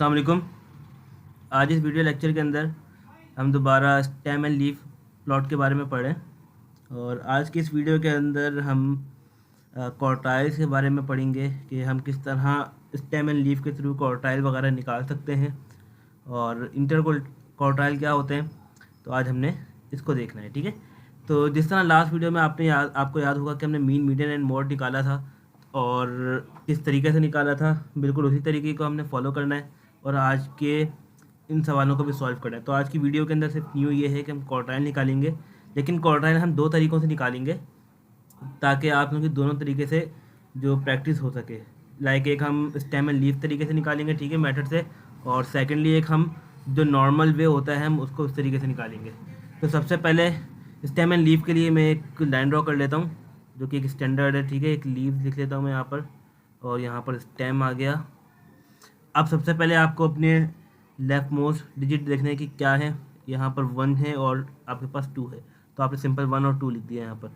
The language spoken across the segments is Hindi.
अस्सलाम वालेकुम। आज इस वीडियो लेक्चर के अंदर हम दोबारा स्टेम एंड लीफ प्लॉट के बारे में पढ़ें और आज की इस वीडियो के अंदर हम क्वार्टाइल्स के बारे में पढ़ेंगे कि हम किस तरह स्टेम एंड लीफ के थ्रू क्वार्टाइल वगैरह निकाल सकते हैं और इंटर क्वार्टाइल क्या होते हैं। तो आज हमने इसको देखना है, ठीक है। तो जिस तरह लास्ट वीडियो में आपको याद होगा कि हमने मीन, मीडियन एंड मोड निकाला था और किस तरीके से निकाला था, बिल्कुल उसी तरीके को हमने फॉलो करना है और आज के इन सवालों को भी सॉल्व करना है। तो आज की वीडियो के अंदर सिर्फ न्यू ये है कि हम क्वार्टाइल निकालेंगे, लेकिन क्वार्टाइल हम दो तरीक़ों से निकालेंगे ताकि आप लोगों की दोनों तरीके से जो प्रैक्टिस हो सके। लाइक एक हम स्टेम एंड लीफ तरीके से निकालेंगे, ठीक है, मेथड से, और सेकेंडली एक हम जो नॉर्मल वे होता है हम उसको उस तरीके से निकालेंगे। तो सबसे पहले स्टेम एंड लीफ के लिए मैं एक लाइन ड्रॉ कर लेता हूँ जो कि एक स्टैंडर्ड है, ठीक है। एक लीफ लिख लेता हूँ मैं यहाँ पर और यहाँ पर स्टेम आ गया। अब सबसे पहले आपको अपने लेफ्ट मोस्ट डिजिट देखने की क्या है। यहाँ पर 1 है और आपके पास 2 है, तो आपने सिंपल 1 और 2 लिख दिया यहाँ पर।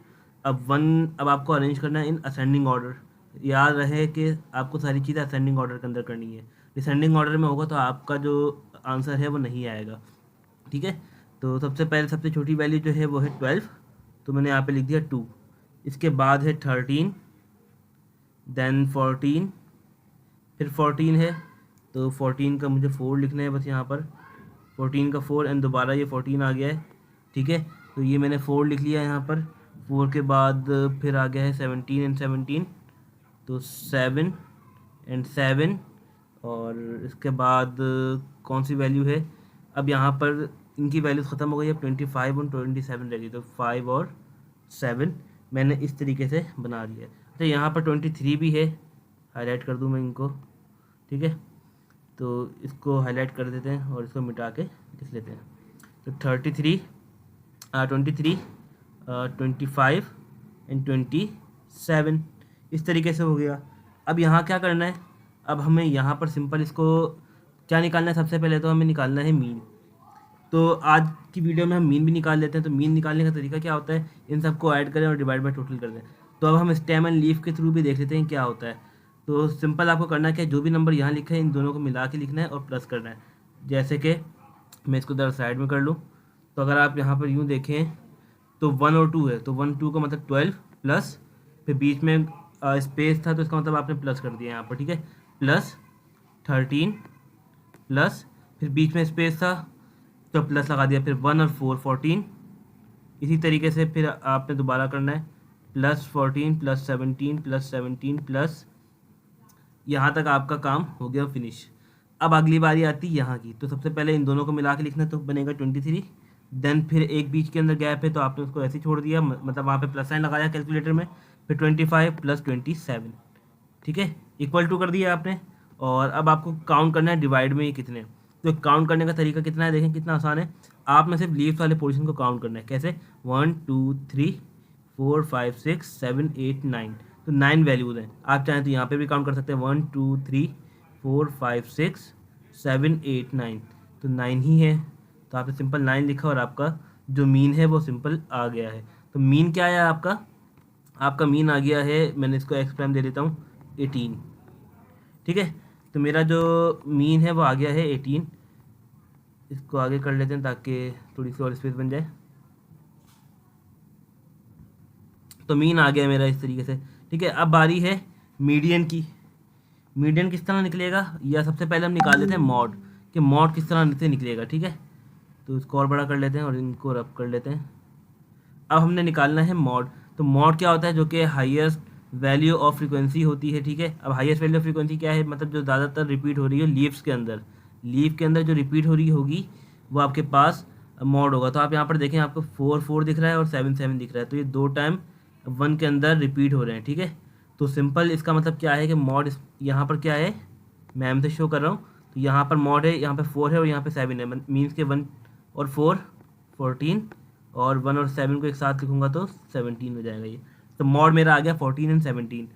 अब आपको अरेंज करना है इन असेंडिंग ऑर्डर। याद रहे कि आपको सारी चीज़ें असेंडिंग ऑर्डर के अंदर करनी है। डिसेंडिंग ऑर्डर में होगा तो आपका जो आंसर है वो नहीं आएगा, ठीक है। तो सबसे पहले सबसे छोटी वैल्यू जो है वो है 12, तो मैंने यहाँ पे लिख दिया 2। इसके बाद है 13, देन 14, फिर 14 है तो 14 का मुझे 4 लिखना है बस यहाँ पर। 14 का 4 एंड दोबारा ये 14 आ गया है, ठीक है। तो ये मैंने 4 लिख लिया यहाँ पर। 4 के बाद फिर आ गया है 17 एंड 17, तो 7 एंड 7, और इसके बाद कौन सी वैल्यू है। अब यहाँ पर इनकी वैल्यूज़ ख़त्म हो गई है, 25 और 27 रह गई, तो 5 और 7 मैंने इस तरीके से बना दिया है। तो यहाँ पर 23 भी है, हाईलाइट कर दूँ मैं इनको, ठीक है। तो इसको हाईलाइट कर देते हैं और इसको मिटा के लिख लेते हैं। तो 23, 23, 25 एंड 27 इस तरीके से हो गया। अब यहाँ क्या करना है, अब हमें यहाँ पर सिंपल इसको क्या निकालना है। सबसे पहले तो हमें निकालना है मीन। तो आज की वीडियो में हम मीन भी निकाल लेते हैं। तो मीन निकालने का तरीका क्या होता है, इन सबको ऐड करें और डिवाइड बाय टोटल कर दें। तो अब हम स्टेम एंड लीफ के थ्रू भी देख लेते हैं क्या होता है। तो सिंपल आपको करना है कि जो भी नंबर यहाँ लिखे हैं इन दोनों को मिला के लिखना है और प्लस करना है। जैसे कि मैं इसको दर साइड में कर लूँ, तो अगर आप यहाँ पर यूँ देखें तो 1 और 2 है, तो 1 2 का मतलब 12 प्लस, फिर बीच में स्पेस था तो इसका मतलब आपने प्लस कर दिया यहाँ पर, ठीक है। प्लस 13 प्लस, फिर बीच में स्पेस था तो प्लस लगा दिया, फिर 1 और 4 14। इसी तरीके से फिर आपने दोबारा करना है, प्लस 14 प्लस 17 प्लस 17 प्लस, यहाँ तक आपका काम हो गया फिनिश। अब अगली बारी आती है यहाँ की। तो सबसे पहले इन दोनों को मिला के लिखना, तो बनेगा 23। देन फिर एक बीच के अंदर गैप है तो आपने उसको ऐसे ही छोड़ दिया, मतलब वहाँ पे प्लस साइन लगाया कैलकुलेटर में। फिर 25 प्लस 27, ठीक है, इक्वल टू कर दिया आपने। और अब आपको काउंट करना है डिवाइड में ये कितने। तो काउंट करने का तरीका कितना है, देखें कितना आसान है। आपने सिर्फ लीव्स वाले पोर्शन को काउंट करना है। कैसे, 1 2 3 4 5 6 7 8 9, तो 9 वैल्यूज़ हैं। आप चाहें तो यहाँ पे भी काउंट कर सकते हैं, 1 2 3 4 5 6 7 8 9, तो 9 ही है। तो आपने सिंपल 9 लिखा और आपका जो मीन है वो सिंपल आ गया है। तो मीन क्या आया आपका मीन आ गया है, मैंने इसको एक्स प्राइम दे देता हूँ 18, ठीक है। तो मेरा जो मीन है वो आ गया है 18। इसको आगे कर लेते हैं ताकि थोड़ी सी और स्पेस बन जाए। तो मीन आ गया मेरा इस तरीके से, ठीक है। अब बारी है मीडियन की। मीडियन किस तरह निकलेगा, या सबसे पहले हम निकाल लेते हैं मॉड, कि मॉड किस तरह से निकलेगा, ठीक है। तो इसको और बड़ा कर लेते हैं और इनको रब कर लेते हैं। अब हमने निकालना है मॉड। तो मॉड क्या होता है, जो कि हाईएस्ट वैल्यू ऑफ फ्रीक्वेंसी होती है, ठीक है। अब हाईएस्ट वैल्यू ऑफ फ्रीक्वेंसी क्या है, मतलब जो ज़्यादातर रिपीट हो रही है लीव्स के अंदर, लीव के अंदर जो रिपीट हो रही होगी वो आपके पास मॉड होगा। तो आप यहाँ पर देखें, आपको 4 4 दिख रहा है और 7 7 दिख रहा है, तो ये 2 टाइम 1 के अंदर रिपीट हो रहे हैं, ठीक है। तो सिंपल इसका मतलब क्या है कि मॉड यहाँ पर क्या है, मैं एम से शो कर रहा हूँ। तो यहाँ पर मॉड है, यहाँ पर 4 है और यहाँ पर 7 है, मीन्स के 1 और 4 14, और 1 और 7 को एक साथ लिखूंगा तो 17 हो जाएगा ये। तो मॉड मेरा आ गया 14 एंड 17।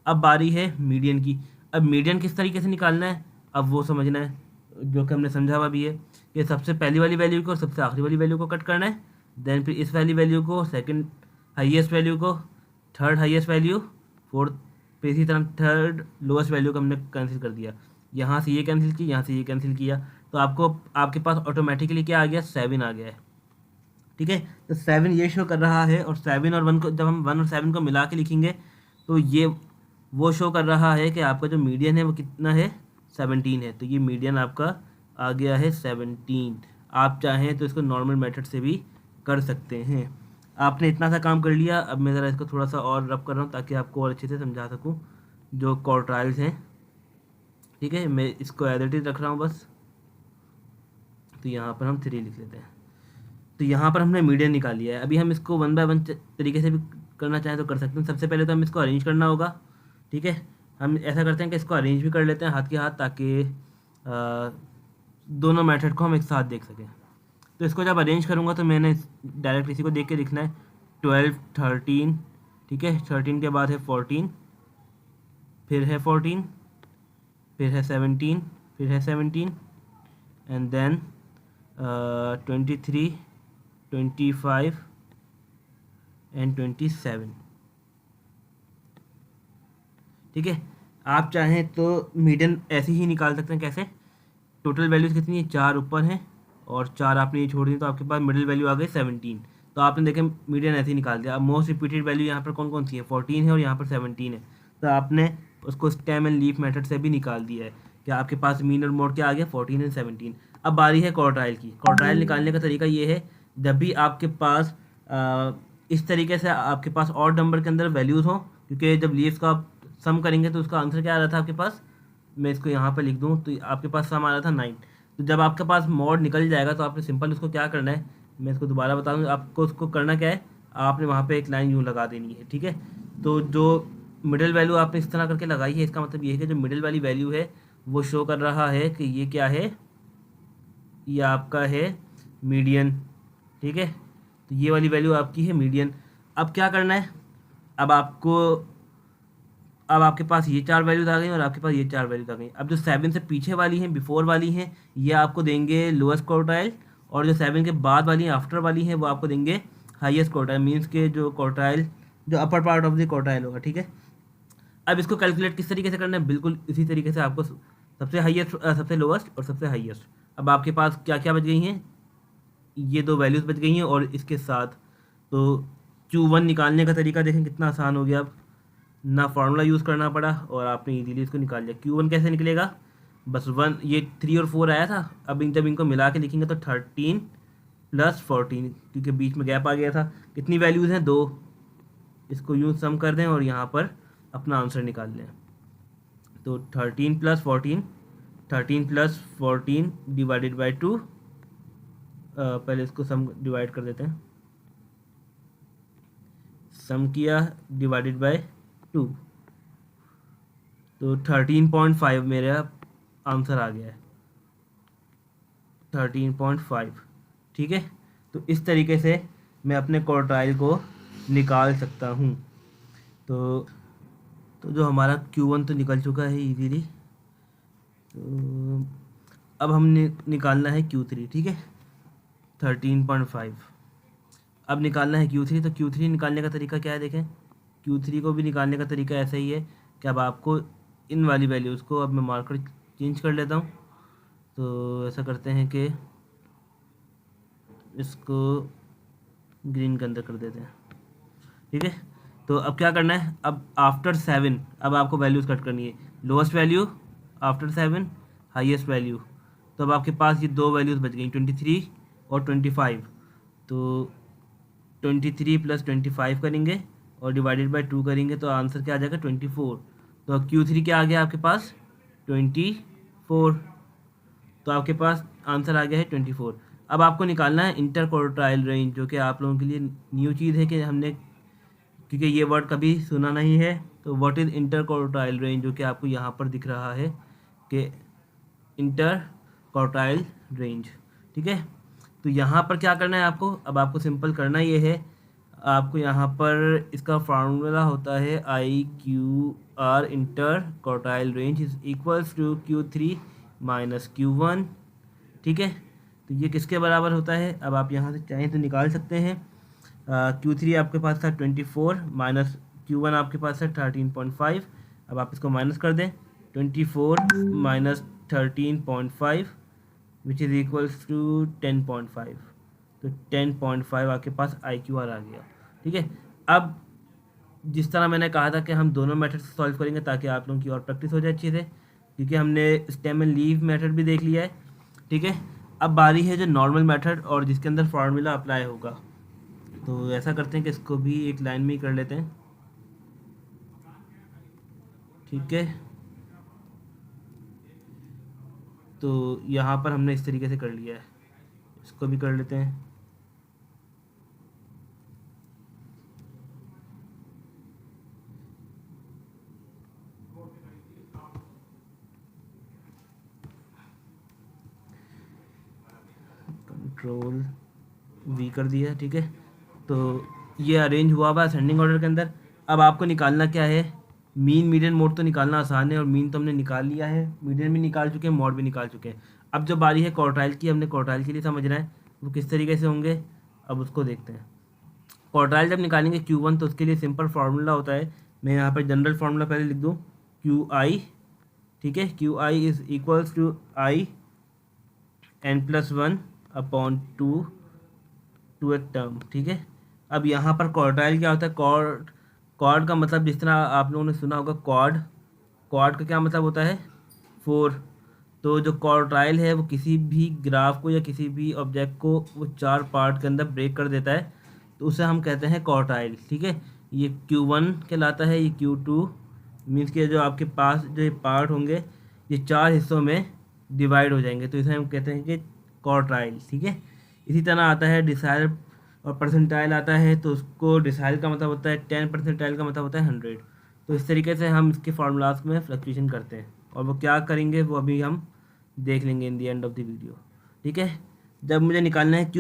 अब बारी है मीडियन की। अब मीडियन किस तरीके से निकालना है, अब वो समझना है, जो कि हमने समझा हुआ भी है कि सबसे पहली वाली वैल्यू को सबसे आखिरी वाली वैल्यू को कट करना है। देन फिर इस वाली वैल्यू को, सेकंड हाईएस्ट वैल्यू को, थर्ड हाईएस्ट वैल्यू, फोर्थ पे, इसी तरह थर्ड लोएस्ट वैल्यू को हमने कैंसिल कर दिया। यहाँ से ये कैंसिल किया, यहाँ से ये कैंसिल किया, तो आपके पास ऑटोमेटिकली क्या आ गया, 7 आ गया है। ठीक है, तो 7 ये शो कर रहा है, और 7 और 1 को जब हम 1 और 7 को मिला के लिखेंगे तो ये वो शो कर रहा है कि आपका जो मीडियन है वो कितना है, 17 है। तो ये मीडियन आपका आ गया है 17। आप चाहें तो इसको नॉर्मल मेथड से भी कर सकते हैं। आपने इतना सा काम कर लिया। अब मैं ज़रा इसको थोड़ा सा और रब कर रहा हूँ ताकि आपको और अच्छे से समझा सकूँ जो क्वार्टाइल्स हैं। ठीक है, मैं इसको एज इट इज़ रख रहा हूँ बस। तो यहाँ पर हम 3 लिख लेते हैं। तो यहाँ पर हमने मीडियन निकाल लिया है। अभी हम इसको 1 बाय 1 तरीके से भी करना चाहें तो कर सकते हैं। सबसे पहले तो हम इसको अरेंज करना होगा। ठीक है, हम ऐसा करते हैं कि इसको अरेंज भी कर लेते हैं हाथ के हाथ, ताकि दोनों मेथड को हम एक साथ देख सकें। तो इसको जब अरेंज करूँगा तो मैंने डायरेक्ट इसी को देख के लिखना है, 12 13। ठीक है, 13 के बाद है 14, फिर है 14, फिर है 17, फिर है 17, एंड देन 23 25 एंड 27। ठीक है, आप चाहें तो मीडियन ऐसे ही निकाल सकते हैं। कैसे, टोटल वैल्यूज़ कितनी है, 4 ऊपर हैं और 4 आपने ये छोड़ दी, तो आपके पास मिडिल वैल्यू आ गई 17। तो आपने देखें मीडियन ऐसे ही निकाल दिया। अब मोस्ट रिपीटेड वैल्यू यहाँ पर कौन कौन सी है, 14 है और यहाँ पर 17 है। तो आपने उसको स्टेम एंड लीफ मेथड से भी निकाल दिया है कि आपके पास मीन और मोड क्या आ गया, 14 एंड 17। अब बारी है क्वार्टाइल की। क्वार्टाइल निकालने का तरीका ये है, जब भी आपके पास इस तरीके से आपके पास ऑड नंबर के अंदर वैल्यूज़ हों, क्योंकि जब लीव्स का आप सम करेंगे तो उसका आंसर क्या आ रहा था आपके पास, मैं इसको यहाँ पर लिख दूँ तो आपके पास सम आ रहा था 9। तो जब आपके पास मॉड निकल जाएगा तो आपने सिंपल उसको क्या करना है, मैं इसको दोबारा बता दूँ आपको। उसको करना क्या है, आपने वहाँ पे एक लाइन यूँ लगा देनी है। ठीक है, तो जो मिडिल वैल्यू आपने इस तरह करके लगाई है, इसका मतलब ये है कि जो मिडिल वाली वैल्यू है वो शो कर रहा है कि ये क्या है, ये आपका है मीडियन। ठीक है, तो ये वाली वैल्यू आपकी है मीडियन। अब क्या करना है, अब आपके पास ये 4 वैल्यूज आ गई और आपके पास ये 4 वैल्यूज आ गई। अब जो 7 से पीछे वाली हैं, बिफोर वाली हैं, ये आपको देंगे लोएस्ट क्वार्टाइल, और जो 7 के बाद वाली हैं, आफ्टर वाली हैं, वो आपको देंगे हाईएस्ट क्वार्टाइल। मीन्स के जो क्वार्टाइल जो upper part of the quartile होगा। ठीक है, अब इसको कैलकुलेट किस तरीके से करना है, बिल्कुल इसी तरीके से आपको सबसे हाईएस्ट, सबसे लोएस्ट और सबसे हाईएस्ट। अब आपके पास क्या क्या बच गई हैं, ये 2 वैल्यूज़ बच गई हैं और इसके साथ। तो Q1 निकालने का तरीका देखें कितना आसान हो गया। अब ना फार्मूला यूज़ करना पड़ा और आपने इजीली इसको निकाल लिया। Q1 कैसे निकलेगा, बस 1, ये 3 और 4 आया था। अब जब इनको मिला के लिखेंगे तो 13 + 14, क्योंकि बीच में गैप आ गया था। कितनी वैल्यूज़ हैं, 2। इसको यूँ सम कर दें और यहाँ पर अपना आंसर निकाल लें। तो 13 + 14, 13 + 14 डिवाइडेड बाई 2। पहले इसको सम डिवाइड कर देते हैं, सम किया डिवाइडेड बाय 2, तो 13.5 मेरा आंसर आ गया है, 13.5। ठीक है, तो इस तरीके से मैं अपने क्वार्टाइल को निकाल सकता हूँ। तो जो हमारा Q1 तो निकल चुका है इजीली। तो अब हमने निकालना है Q3। ठीक है, 13.5। अब निकालना है Q3। तो Q3 निकालने का तरीका क्या है, देखें। Q3 को भी निकालने का तरीका ऐसा ही है कि अब आपको इन वाली वैल्यूज़ को, अब मैं मार्कर चेंज कर लेता हूँ। तो ऐसा करते हैं कि इसको ग्रीन के अंदर कर देते हैं। ठीक है, तो अब क्या करना है, अब आफ्टर 7 अब आपको वैल्यूज़ कट करनी है। Lowest value after 7, highest value. तो अब आपके पास ये 2 वैल्यूज़ बच गई, 23 और 25। तो 23 + 25 करेंगे और डिवाइडेड बाय 2 करेंगे तो आंसर क्या आ जाएगा, 24। तो Q3 क्या आ गया आपके पास, 24। तो आपके पास आंसर आ गया है 24। अब आपको निकालना है इंटर क्वार्टाइल रेंज, जो कि आप लोगों के लिए न्यू चीज़ है कि हमने, क्योंकि ये वर्ड कभी सुना नहीं है। तो what is inter quartile range, जो कि आपको यहाँ पर दिख रहा है कि इंटर क्वार्टाइल रेंज। ठीक है, तो यहाँ पर क्या करना है आपको, अब आपको सिंपल करना ये है, आपको यहाँ पर इसका फार्मूला होता है IQR inter quartile range is equals to Q3 - Q1। ठीक है, तो ये किसके बराबर होता है, अब आप यहाँ से चाहें तो निकाल सकते हैं। Q3 आपके पास था 24 - Q1 आपके पास है 13.5। अब आप इसको माइनस कर दें 24 minus 13.5 which is equals to 10.5। तो 10.5 आपके पास IQR आ गया। ठीक है, अब जिस तरह मैंने कहा था कि हम दोनों मेथड से सॉल्व करेंगे ताकि आप लोगों की और प्रैक्टिस हो जाए अच्छे से, क्योंकि हमने स्टेम एंड लीव मेथड भी देख लिया है। ठीक है, अब बारी है जो नॉर्मल मेथड और जिसके अंदर फार्मूला अप्लाई होगा। तो ऐसा करते हैं कि इसको भी एक लाइन में ही कर लेते हैं। ठीक है, तो यहाँ पर हमने इस तरीके से कर लिया है, इसको भी कर लेते हैं। कंट्रोल V कर दिया। ठीक है, तो ये अरेंज हुआ हुआ असेंडिंग ऑर्डर के अंदर। अब आपको निकालना क्या है, मीन मीडियन मोड तो निकालना आसान है और मीन तो हमने निकाल लिया है, मीडियन भी निकाल चुके हैं, मोड भी निकाल चुके हैं। अब जो बारी है क्वार्टाइल की, हमने क्वार्टाइल के लिए समझना है वो किस तरीके से होंगे, अब उसको देखते हैं। क्वार्टाइल जब निकालेंगे Q1 तो उसके लिए सिंपल फार्मूला होता है। मैं यहाँ पर जनरल फार्मूला पहले लिख दूँ, QI। ठीक है, QI is equals to IN+1 upon 2 एक टर्म। ठीक है, अब यहाँ पर क्वार्टाइल क्या होता है, क्वाड का मतलब जिस तरह आप लोगों ने सुना होगा क्वाड का क्या मतलब होता है, 4। तो जो क्वार्टाइल है वो किसी भी ग्राफ को या किसी भी ऑब्जेक्ट को वो 4 पार्ट के अंदर ब्रेक कर देता है, तो उसे हम कहते हैं क्वार्टाइल। ठीक है, ये Q1 कहलाता है, ये Q2 मीन्स के जो आपके पास जो ये पार्ट होंगे ये 4 हिस्सों में डिवाइड हो जाएंगे, तो इसे हम कहते हैं कि क्वार्टाइल। ठीक है, इसी तरह आता है डिसाइल और परसेंटाइल आता है, तो उसको डिसाइल का मतलब होता है 10, परसेंटाइल का मतलब होता है 100। तो इस तरीके से हम इसके फार्मूलाज में फ्लक्चुएशन करते हैं और वो क्या करेंगे वो अभी हम देख लेंगे in the end of the video. ठीक है, जब मुझे निकालना है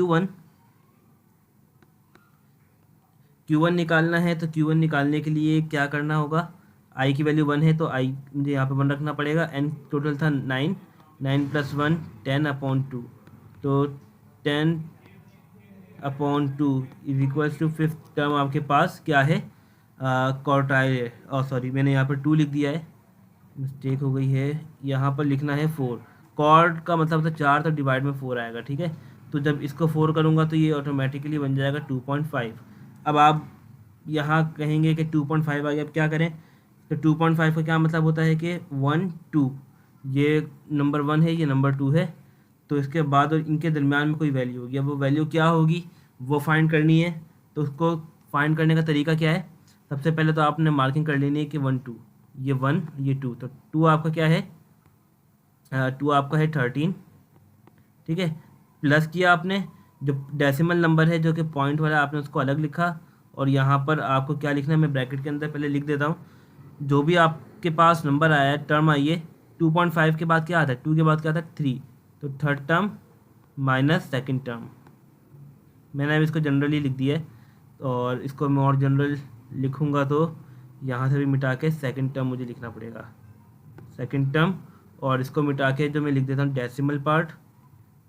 Q1 निकालना है, तो Q1 निकालने के लिए क्या करना होगा, I की वैल्यू 1 है तो I मुझे यहाँ पे 1 रखना पड़ेगा। N टोटल था 9, 9+1 10 अपॉन 2, तो 10 upon 2 is equals to 5th term आपके पास क्या है, क्वार्टाइल है। और सॉरी मैंने यहाँ पर 2 लिख दिया है, मिस्टेक हो गई है, यहाँ पर लिखना है 4। क्वाड का मतलब था 4, तो डिवाइड में 4 आएगा। ठीक है, तो जब इसको 4 करूँगा तो ये ऑटोमेटिकली बन जाएगा 2.5। अब आप यहाँ कहेंगे कि 2.5 आ गया, अब क्या करें, तो 2.5 का क्या मतलब होता है कि 1 2, ये नंबर 1 है, ये नंबर 2 है, तो इसके बाद और इनके दरमियान में कोई वैल्यू होगी। अब वो वैल्यू क्या होगी वो फाइंड करनी है, तो उसको फाइंड करने का तरीका क्या है, सबसे पहले तो आपने मार्किंग कर लेनी है कि 1 2, ये 1 ये 2, तो 2 आपका क्या है, 2 आपका है 13। ठीक है, प्लस किया आपने, जो डेसिमल नंबर है जो कि पॉइंट वाला आपने उसको अलग लिखा, और यहाँ पर आपको क्या लिखना है मैं ब्रैकेट के अंदर पहले लिख देता हूँ, जो भी आपके पास नंबर आया है टर्म आई है 2.5 के बाद क्या आता है, 2 के बाद क्या आता है 3, तो third term minus second term. मैंने अब इसको जनरली लिख दिया है, और इसको मैं और जनरल लिखूँगा तो यहाँ से भी मिटा के सेकंड टर्म मुझे लिखना पड़ेगा, सेकंड टर्म, और इसको मिटा के जो मैं लिख देता हूँ डेसिमल पार्ट,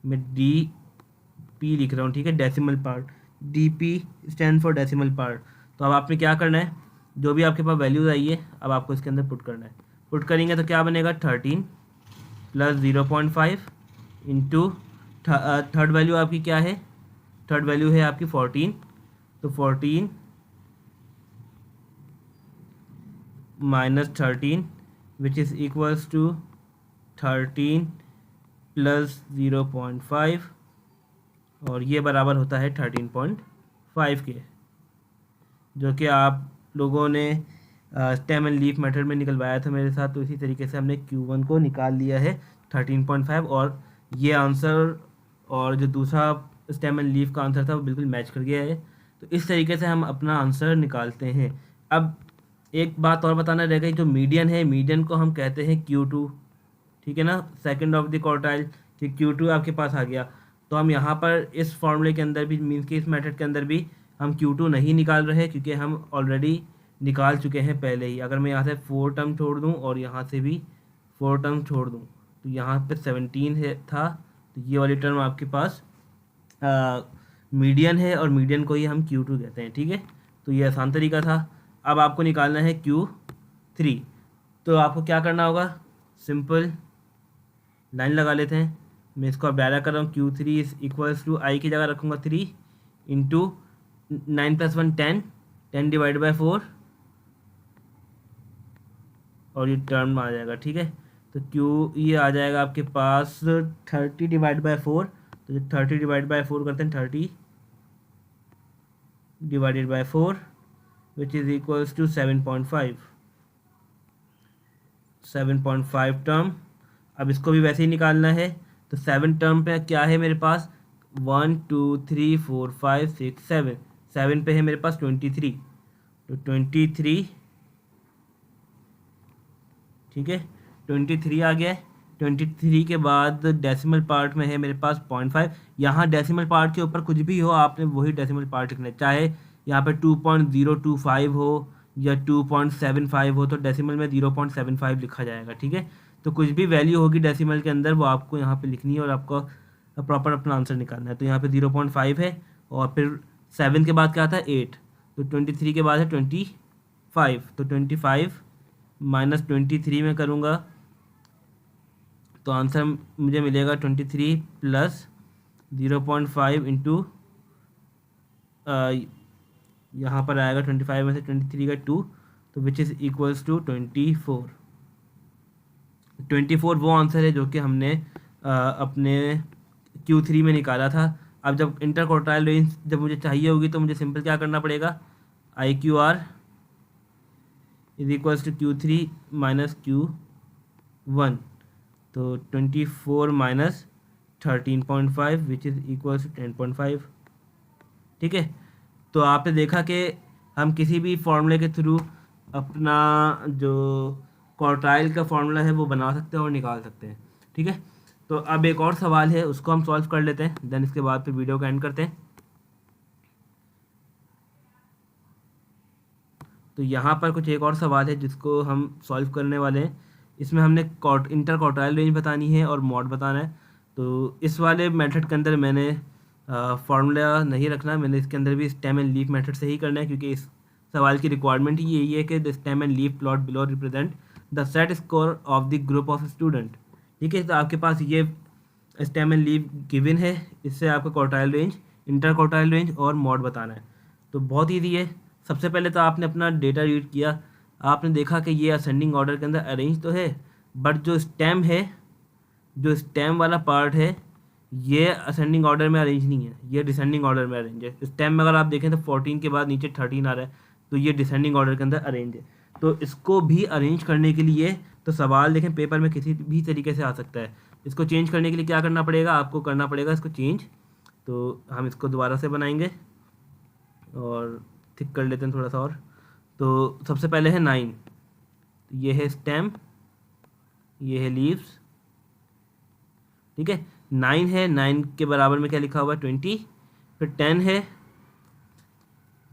मैं DP लिख रहा हूँ। ठीक है, decimal part, DP stand for decimal part. तो अब आपने क्या करना है, जो भी आपके पास वैल्यूज आई है अब आपको इसके अंदर पुट करना है। पुट करेंगे तो क्या बनेगा, 13 प्लस 0.5 इंटू थर्ड वैल्यू आपकी क्या है, थर्ड वैल्यू है आपकी 14, तो 14 minus 13 which is equals to 13 plus 0.5, और ये बराबर होता है 13.5 के, जो कि आप लोगों ने स्टेम एंड लीफ मेथड में निकलवाया था मेरे साथ। तो इसी तरीके से हमने Q1 को निकाल लिया है 13.5, और ये आंसर और जो दूसरा स्टेम एंड लीफ का आंसर था वो बिल्कुल मैच कर गया है। तो इस तरीके से हम अपना आंसर निकालते हैं। अब एक बात और बताना रह गई, जो मीडियन है, मीडियन को हम कहते हैं Q2। ठीक है ना, सेकंड ऑफ द क्वार्टाइल, कि Q2 आपके पास आ गया, तो हम यहाँ पर इस फॉर्मूले के अंदर भी मीन्स कि इस मेथड के अंदर भी हम Q2 नहीं निकाल रहे, क्योंकि हम ऑलरेडी निकाल चुके हैं पहले ही। अगर मैं यहाँ से 4 टर्म छोड़ दूँ और यहाँ से भी 4 टर्म छोड़ दूँ, तो यहाँ पे 17 है था, तो ये वाली टर्म आपके पास मीडियन है, और मीडियन को ही हम Q2 कहते हैं। ठीक है, तो ये आसान तरीका था। अब आपको निकालना है Q3, तो आपको क्या करना होगा, सिंपल लाइन लगा लेते हैं। मैं इसको अब डायरेक्ट कर रहा हूँ, Q3 इज इक्वल्स टू आई की जगह रखूँगा 3 इंटू 9 + 1 10, 10 डिवाइड बाई 4 और ये टर्म आ जाएगा। ठीक है, तो Q ये आ जाएगा आपके पास 30 डिवाइड बाई 4। तो जब 30 डिवाइड बाई 4 करते हैं, 30 divided by 4 which is equals to 7.5 term. अब इसको भी वैसे ही निकालना है। तो 7 टर्म पे क्या है मेरे पास, 1 2 3 4 5 6 7, 7 पे है मेरे पास 23। तो 23, ठीक है, 23 आ गया है। 23 के बाद डेसिमल पार्ट में है मेरे पास 0.5। यहाँ डेसिमल पार्ट के ऊपर कुछ भी हो आपने वही डेसिमल पार्ट लिखना है, चाहे यहाँ पे 2.025 हो या 2.75 हो तो डेसिमल में 0.75 लिखा जाएगा। ठीक है, तो कुछ भी वैल्यू होगी डेसिमल के अंदर वो आपको यहाँ पे लिखनी है और आपको प्रॉपर अपना आंसर निकालना है। तो यहाँ पे 0.5 है और फिर 7 के बाद क्या आता है 8, तो 23 के बाद है 25, तो 25 माइनस 23 में करूँगा तो आंसर मुझे मिलेगा 23 प्लस 0.5 इंटू यहाँ पर आएगा 25 में से 23 का 2, तो विच इज़ इक्वल्स टू 24। 24 वो आंसर है जो कि हमने अपने Q3 में निकाला था। अब जब इंटर क्वार्टाइल रेंज जब मुझे चाहिए होगी तो मुझे सिंपल क्या करना पड़ेगा, IQR is equals to Q3 minus Q1, तो 24 minus 13.5 which is equals to 10.5। ठीक है, तो आपने देखा कि हम किसी भी फॉर्मूले के थ्रू अपना जो क्वार्टाइल का फॉर्मूला है वो बना सकते हैं और निकाल सकते हैं। ठीक है, तो अब एक और सवाल है उसको हम सॉल्व कर लेते हैं, देन इसके बाद फिर वीडियो को एंड करते हैं। तो यहाँ पर कुछ एक और सवाल है जिसको हम सॉल्व करने वाले हैं। इसमें हमने इंटर क्वार्टाइल रेंज बतानी है और मॉड बताना है। तो इस वाले मेथड के अंदर मैंने फार्मूला नहीं रखना, मैंने इसके अंदर भी स्टेम एंड लीफ मेथड से ही करना है, क्योंकि इस सवाल की रिक्वायरमेंट ही यही है कि the stem and leaf plot below represent the set score of the group of student. ठीक है, तो आपके पास ये स्टेम एंड लीफ गिवन है, इससे आपका quartile range, inter quartile range और मॉड बताना है। तो बहुत ईजी है। सबसे पहले तो आपने अपना डेटा रीड किया, आपने देखा कि ये असेंडिंग ऑर्डर के अंदर अरेंज तो है, बट जो स्टेम है, जो स्टेम वाला पार्ट है ये असेंडिंग ऑर्डर में अरेंज नहीं है, ये डिसेंडिंग ऑर्डर में अरेंज है। स्टेम में अगर आप देखें तो 14 के बाद नीचे 13 आ रहा है, तो ये डिसेंडिंग ऑर्डर के अंदर अरेंज है। तो इसको भी अरेंज करने के लिए तो सवाल देखें पेपर में किसी भी तरीके से आ सकता है। इसको चेंज करने के लिए क्या करना पड़ेगा, आपको करना पड़ेगा इसको चेंज। तो हम इसको दोबारा से बनाएंगे और थिक कर लेते हैं थोड़ा सा और। तो सबसे पहले है 9, ये है स्टेम, ये है लीव्स। ठीक है, 9 है, 9 के बराबर में क्या लिखा हुआ है 20। फिर 10 है,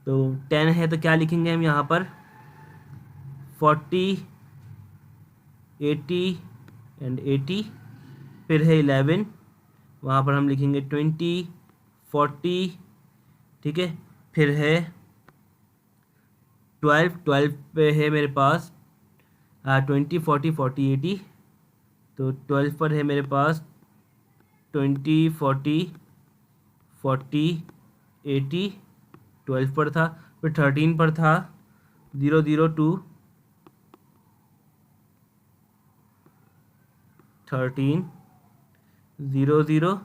तो 10 है तो क्या लिखेंगे हम यहाँ पर 40, 80 एंड 80। फिर है 11, वहाँ पर हम लिखेंगे 20, 40। ठीक है, फिर है 12, 12 पे है मेरे पास 20, 40, 40, 80। तो 12 पर है मेरे पास 20, 40, 40, 80, 12 पर था। फिर 13 पर था 002, 13, 00,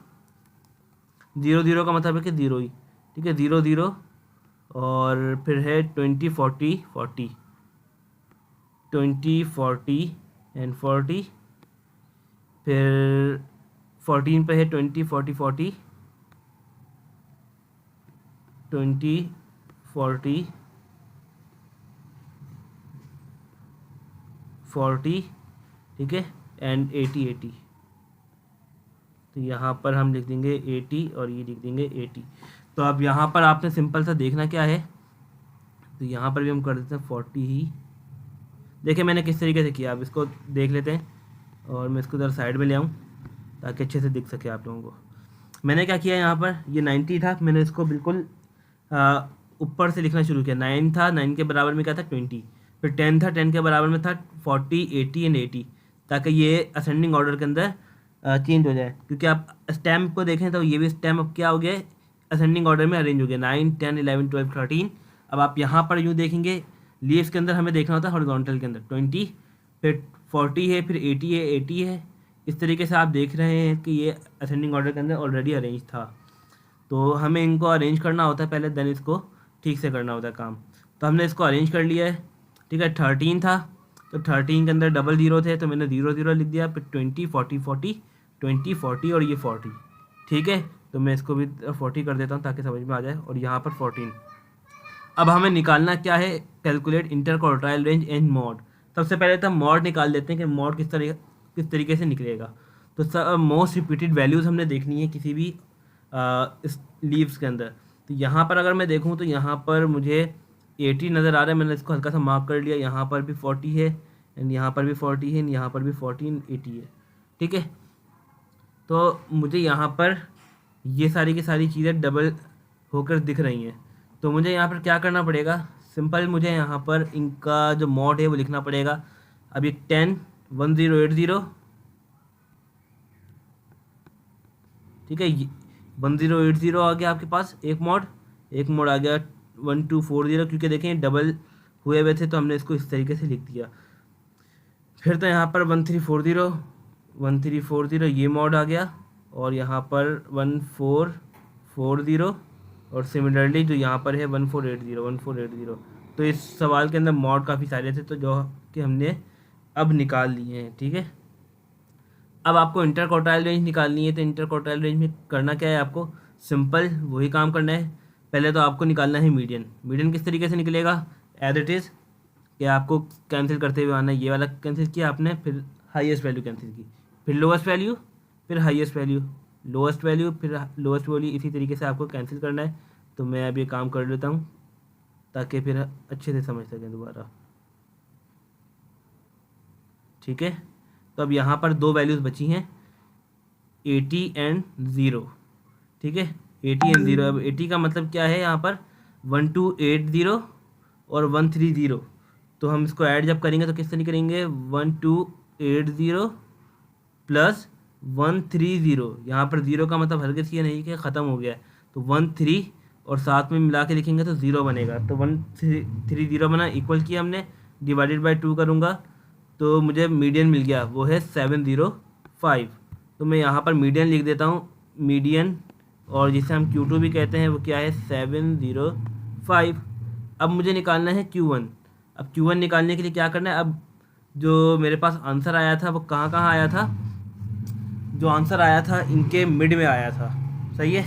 00 का मतलब है कि 0 ही। ठीक है, 00 और फिर है 20, 40, 40, 20, 40 एंड 40। फिर 14 पे है 20, 40, 40, 20, 40, 40। ठीक है, एंड 80, 80। तो यहाँ पर हम लिख देंगे 80 और ये लिख देंगे 80। तो अब यहाँ पर आपने सिंपल सा देखना क्या है, तो यहाँ पर भी हम कर देते हैं 40 ही। देखिए मैंने किस तरीके से किया, अब इसको देख लेते हैं और मैं इसको ज़रा साइड में ले आऊँ ताकि अच्छे से दिख सके आप लोगों को। मैंने क्या किया यहाँ पर, ये 90 था, मैंने इसको बिल्कुल ऊपर से लिखना शुरू किया। 9 था, 9 के बराबर में क्या था 20। फिर 10 था, 10 के बराबर में था 40, 80 एंड 80। ताकि ये असेंडिंग ऑर्डर के अंदर चेंज हो जाए। क्योंकि आप स्टैम्प को देखें तो ये भी स्टैम्प अब क्या हो गया, असेंडिंग ऑर्डर में अरेंज हो गया, 9, 10, 11, 12, 13। अब आप यहाँ पर यूँ देखेंगे लीव्स के अंदर हमें देखना होता है हॉरिजॉन्टल के अंदर 20, फिर 40 है, फिर 80 है, 80 है। इस तरीके से आप देख रहे हैं कि ये असेंडिंग ऑर्डर के अंदर ऑलरेडी अरेंज था। तो हमें इनको अरेंज करना होता है पहले, देन इसको ठीक से करना होता है काम। तो हमने इसको अरेंज कर लिया है, ठीक है। 13 था तो 13 के अंदर डबल ज़ीरो थे तो मैंने 0 0 लिख दिया, फिर 20, 40, 40, 20, 40 और ये 40, ठीक है। तो मैं इसको भी 40 कर देता हूँ ताकि समझ में आ जाए, और यहाँ पर 14। अब हमें निकालना क्या है, calculate interquartile range and mod. सबसे पहले तो हम मॉड निकाल देते हैं कि मॉड किस तरीके से निकलेगा। तो मोस्ट रिपीटेड वैल्यूज़ हमने देखनी है किसी भी इस लीव्स के अंदर। तो यहाँ पर अगर मैं देखूँ तो यहाँ पर मुझे 80 नज़र आ रहा है, मैंने इसको हल्का सा मार्क कर लिया। यहाँ पर भी 40 है, एंड यहाँ पर भी 40 है, एंड यहाँ पर भी 14, 80 है, ठीक है। तो मुझे यहाँ पर ये सारी की सारी चीज़ें डबल होकर दिख रही हैं। तो मुझे यहाँ पर क्या करना पड़ेगा, सिंपल मुझे यहाँ पर इनका जो मॉड है वो लिखना पड़ेगा। अब ये 10, 1080, ठीक है, 1080 आ गया आपके पास एक मॉड आ गया 1240, क्योंकि देखें डबल हुए हुए थे तो हमने इसको इस तरीके से लिख दिया। फिर तो यहाँ पर 1340 ये मॉड आ गया, और यहाँ पर 1440, और सिमिलरली जो यहाँ पर है 1480। तो इस सवाल के अंदर मॉड काफ़ी सारे थे तो जो कि हमने अब निकाल लिए हैं, ठीक है। अब आपको इंटरक्वार्टाइल रेंज निकालनी है। तो इंटरक्वार्टाइल रेंज में करना क्या है, आपको सिंपल वही काम करना है। पहले तो आपको निकालना है मीडियन। मीडियन किस तरीके से निकलेगा, एज इट इज़ कि आपको कैंसिल करते हुए आना है। ये वाला कैंसिल किया आपने, फिर हाईएस्ट वैल्यू कैंसिल की, फिर लोएस्ट वैल्यू, फिर हाईएस्ट वैल्यू, लोएस्ट वैल्यू, फिर लोएस्ट वैल्यू। इसी तरीके से आपको कैंसिल करना है। तो मैं अब ये काम कर लेता हूँ ताकि फिर अच्छे से समझ सकें दोबारा, ठीक है। तो अब यहाँ पर दो वैल्यूज़ बची हैं, 80 एंड 0, ठीक है। 80 एंड 0। अब 80 का मतलब क्या है, यहाँ पर 1280 और 130। तो हम इसको ऐड जब करेंगे तो किस तरह करेंगे, 1280 प्लस 130। यहाँ पर 0 का मतलब हरगिज़ ये नहीं कि ख़त्म हो गया है, तो 13 और साथ में मिला के लिखेंगे तो 0 बनेगा। तो 130 बना, इक्वल किया हमने, डिवाइडेड बाई 2 करूँगा तो मुझे मीडियन मिल गया, वो है 705। तो मैं यहाँ पर मीडियन लिख देता हूँ, मीडियन, और जिसे हम Q2 भी कहते हैं वो क्या है, 705। अब मुझे निकालना है Q1। अब Q1 निकालने के लिए क्या करना है, अब जो मेरे पास आंसर आया था वो कहाँ कहाँ आया था, जो आंसर आया था इनके मिड में आया था, सही है।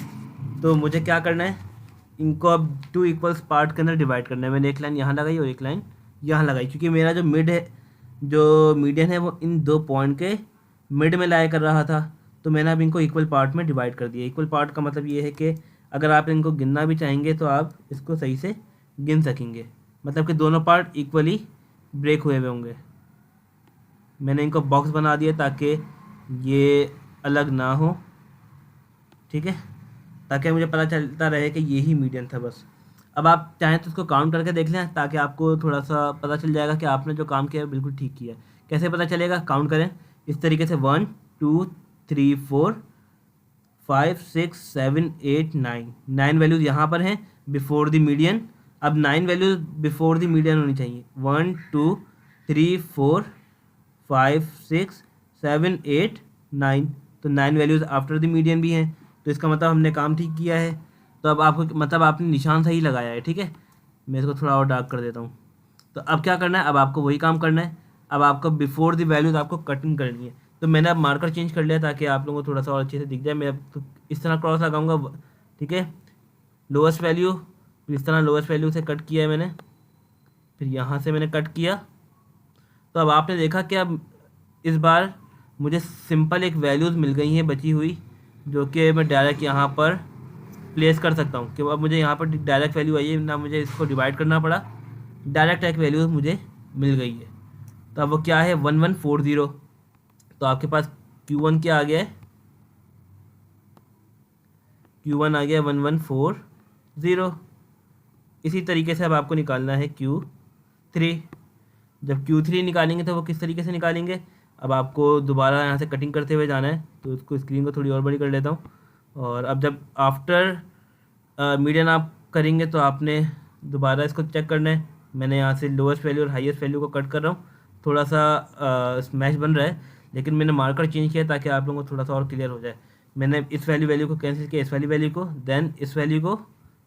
तो मुझे क्या करना है, इनको अब 2 इक्वल्स पार्ट के अंदर डिवाइड करना है। मैंने एक लाइन यहाँ लगाई और एक लाइन यहाँ लगाई, क्योंकि मेरा जो मिड है, जो मीडियन है वो इन 2 पॉइंट के मिड में लाया कर रहा था। तो मैंने अब इनको इक्वल पार्ट में डिवाइड कर दिया। इक्वल पार्ट का मतलब ये है कि अगर आप इनको गिनना भी चाहेंगे तो आप इसको सही से गिन सकेंगे, मतलब कि दोनों पार्ट इक्वली ब्रेक हुए हुए होंगे। मैंने इनको बॉक्स बना दिया ताकि ये अलग ना हो, ठीक है, ताकि मुझे पता चलता रहे कि ये ही मीडियन था बस। अब आप चाहें तो इसको काउंट करके देख लें ताकि आपको थोड़ा सा पता चल जाएगा कि आपने जो काम किया है बिल्कुल ठीक किया है। कैसे पता चलेगा, काउंट करें इस तरीके से, 1 2 3 4 5 6 7 8 9। 9 वैल्यूज़ यहाँ पर हैं बिफोर द मीडियन। अब 9 वैल्यूज़ बिफोर द मीडियन होनी चाहिए, 1 2 3 4 5 6 7 8 9। तो 9 वैल्यूज़ आफ्टर द मीडियन भी हैं, तो इसका मतलब हमने काम ठीक किया है। तो अब आपको मतलब आपने निशान सही लगाया है, ठीक है। मैं इसको थोड़ा और डार्क कर देता हूँ। तो अब क्या करना है, अब आपको वही काम करना है। अब आपको बिफोर द वैल्यूज़ आपको कटिंग करनी है। तो मैंने अब मार्कर चेंज कर लिया ताकि आप लोगों को थोड़ा सा और अच्छे से दिख जाए। मैं अब तो इस तरह क्रॉस लगाऊंगा, ठीक है। लोएस्ट वैल्यू, इस तरह लोएस्ट वैल्यू से कट किया है मैंने, फिर यहाँ से मैंने कट किया। तो अब आपने देखा कि अब इस बार मुझे सिंपल एक वैल्यूज़ मिल गई हैं बची हुई, जो कि मैं डायरेक्ट यहाँ पर प्लेस कर सकता हूँ कि अब मुझे यहाँ पर डायरेक्ट वैल्यू आई है, ना मुझे इसको डिवाइड करना पड़ा, डायरेक्ट एक वैल्यू मुझे मिल गई है। तो अब वो क्या है, 1140। तो आपके पास Q1 क्या आ गया है, Q1 आ गया 1140। इसी तरीके से अब आपको निकालना है Q3। जब Q3 निकालेंगे तो वो किस तरीके से निकालेंगे, अब आपको दोबारा यहाँ से कटिंग करते हुए जाना है, तो उसको स्क्रीन को थोड़ी और बड़ी कर लेता हूँ। और अब जब आफ्टर मीडियन आप करेंगे तो आपने दोबारा इसको चेक करना है। मैंने यहाँ से लोएस्ट वैल्यू और हाईएस्ट वैल्यू को कट कर रहा हूँ। थोड़ा सा स्मैश बन रहा है, लेकिन मैंने मार्कर चेंज किया ताकि आप लोगों को थोड़ा सा और क्लियर हो जाए। मैंने इस वैल्यू को कैंसिल किया, इस वैल्यू को, देन इस वैल्यू को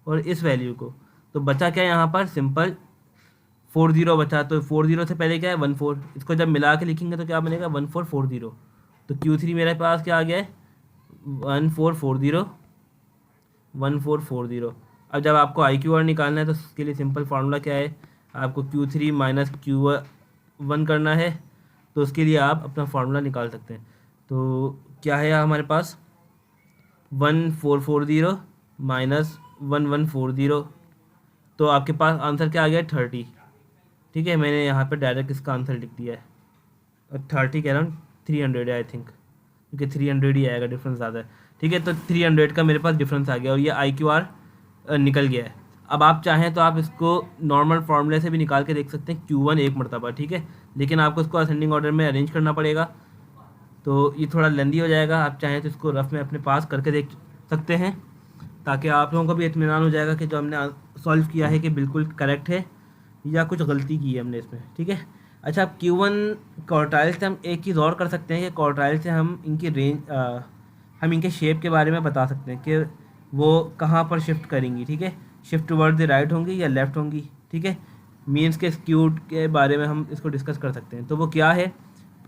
और इस वैल्यू को। तो बचा क्या यहाँ पर, सिंपल 40 बचा। तो 40 से पहले क्या है 14, इसको जब मिला के लिखेंगे तो क्या बनेगा 1440। तो Q3 मेरे पास क्या आ गया है 1440, 1440। अब जब आपको IQR निकालना है तो इसके लिए सिंपल फार्मूला क्या है, आपको Q3 माइनस Q1 करना है। तो उसके लिए आप अपना फार्मूला निकाल सकते हैं। तो क्या है हमारे पास 1440 माइनस 1140, तो आपके पास आंसर क्या आ गया 30। ठीक है, मैंने यहाँ पे डायरेक्ट इसका आंसर लिख दिया है। और 30 के अराउंड 300 है आई थिंक, क्योंकि 300 ही आएगा, डिफरेंस ज़्यादा है। ठीक है, तो 300 का मेरे पास डिफरेंस आ गया और ये IQR निकल गया है। अब आप चाहें तो आप इसको नॉर्मल फार्मूले से भी निकाल के देख सकते हैं, Q1 एक मरतबा। ठीक है, लेकिन आपको इसको असेंडिंग ऑर्डर में अरेंज करना पड़ेगा, तो ये थोड़ा लेंदी हो जाएगा। आप चाहें तो इसको रफ में अपने पास करके देख सकते हैं, ताकि आप लोगों को भी इत्मीनान हो जाएगा कि जो हमने सॉल्व किया है कि बिल्कुल करेक्ट है या कुछ गलती की है हमने इसमें। ठीक है, अच्छा, अब Q1 क्वार्टाइल से हम एक चीज़ और कर सकते हैं कि क्वार्टाइल से हम इनकी रेंज हम इनके शेप के बारे में बता सकते हैं कि वो कहाँ पर शिफ्ट करेंगी। ठीक है, शिफ्ट टुवर्ड द राइट होंगी या लेफ़्ट होंगी। ठीक है, मीन्स के स्क्यूड के बारे में हम इसको डिस्कस कर सकते हैं। तो वो क्या है,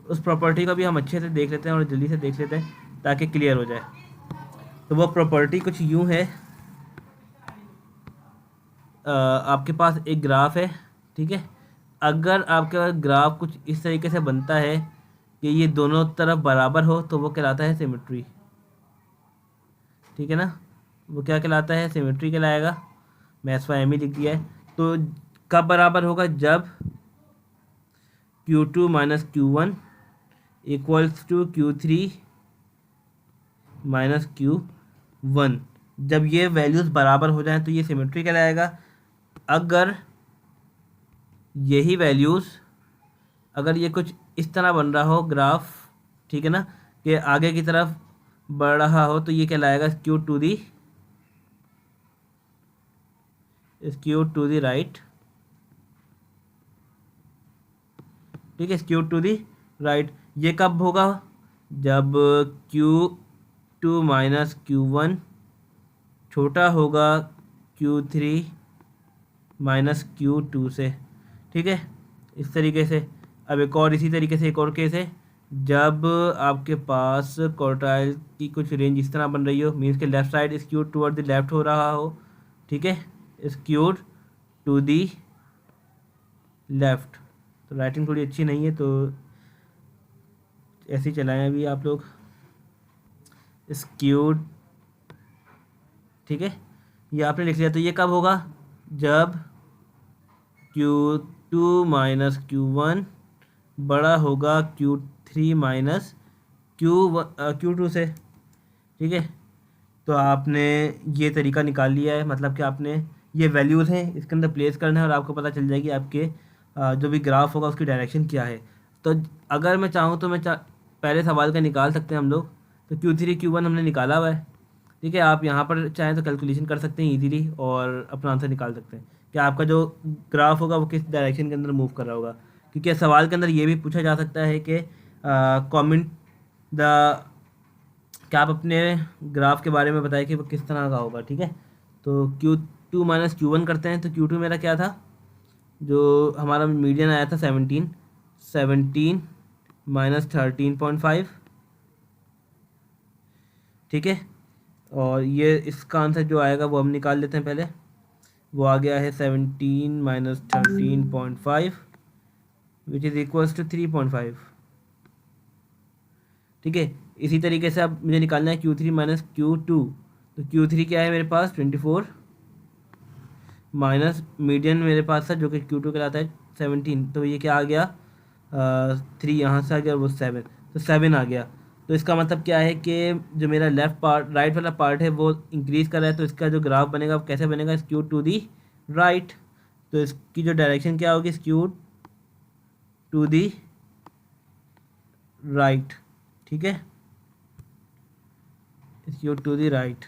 उस प्रॉपर्टी को भी हम अच्छे से देख लेते हैं और जल्दी से देख लेते हैं ताकि क्लियर हो जाए। तो वो प्रॉपर्टी कुछ यूँ है, आपके पास एक ग्राफ है। ठीक है, अगर आपके पास ग्राफ कुछ इस तरीके से बनता है कि ये दोनों तरफ बराबर हो तो वो कहलाता है सिमेट्री। ठीक है ना, वो क्या कहलाता है, सिमेट्री कहलाएगा। मैं SYM ही लिख दिया है। तो कब बराबर होगा, जब Q2 minus Q1 equals to Q3 minus Q1। जब ये वैल्यूज़ बराबर हो जाएं तो ये सिमेट्री कहलाएगा। अगर यही वैल्यूज़, अगर ये कुछ इस तरह बन रहा हो ग्राफ, ठीक है ना, कि आगे की तरफ बढ़ रहा हो, तो ये कहलाएगा स्क्यूड टू दी राइट। ठीक है, स्क्यूड टू दी राइट। ये कब होगा, जब Q2 माइनस Q1 छोटा होगा Q3 माइनस Q2 से। ठीक है, इस तरीके से। अब एक और इसी तरीके से एक और केस है, जब आपके पास क्वार्टाइल की कुछ रेंज इस तरह बन रही हो, मीन्स के left side skewed toward the left हो रहा हो। ठीक है, स्क्यूड टू दी लेफ़्ट। तो राइटिंग थोड़ी अच्छी नहीं है, तो ऐसे ही चलाएं अभी आप लोग, स्क्यूड। ठीक है, ये आपने लिख लिया। तो ये कब होगा, जब Q2 माइनस Q1 बड़ा होगा Q3 माइनस Q2 से। ठीक है, तो आपने ये तरीका निकाल लिया है, मतलब कि आपने ये वैल्यूज़ हैं इसके अंदर प्लेस करना है और आपको पता चल जाएगी आपके जो भी ग्राफ होगा उसकी डायरेक्शन क्या है। तो अगर मैं चाहूँ तो पहले सवाल का निकाल सकते हैं हम लोग। तो Q3 Q1 हमने निकाला हुआ है। ठीक है, आप यहाँ पर चाहें तो कैलकुलेशन कर सकते हैं इजीली और अपना आंसर निकाल सकते हैं कि आपका जो ग्राफ होगा वो किस डायरेक्शन के अंदर मूव कर रहा होगा। क्योंकि सवाल के अंदर ये भी पूछा जा सकता है कि कमेंट द, क्या आप अपने ग्राफ के बारे में बताएं कि वो किस तरह का होगा। ठीक है, तो Q2 माइनस Q1 करते हैं। तो Q2 मेरा क्या था, जो हमारा मीडियन आया था 17 माइनस 13.5। ठीक है, और ये इसका आंसर जो आएगा वो हम निकाल लेते हैं पहले। वो आ गया है 17 minus 13.5 which is equals to 3.5। ठीक है, इसी तरीके से अब मुझे निकालना है Q3 माइनस Q2। तो Q3 क्या है मेरे पास 24 माइनस मीडियन मेरे पास था जो कि Q2 कहलाता है 17। तो ये क्या आ गया 3 यहाँ से आ गया और वो 7, तो 7 आ गया। तो इसका मतलब क्या है कि जो मेरा लेफ़्ट पार्ट, राइट वाला पार्ट है वो इंक्रीज़ कर रहा है। तो इसका जो ग्राफ बनेगा वो कैसे बनेगा, स्क्यूड टू दी राइट। तो इसकी जो डायरेक्शन क्या होगी, स्क्यूड टू दी राइट, ठीक है, स्क्यू टू द राइट।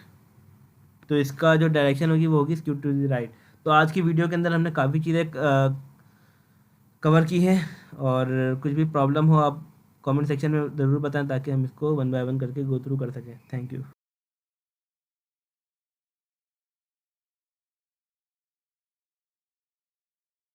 तो इसका जो डायरेक्शन होगी वो होगी स्क्यू टू द राइट। तो आज की वीडियो के अंदर हमने काफ़ी चीज़ें कवर की है, और कुछ भी प्रॉब्लम हो आप कमेंट सेक्शन में ज़रूर बताएं ताकि हम इसको वन बाय वन करके गो थ्रू कर सकें। Thank you.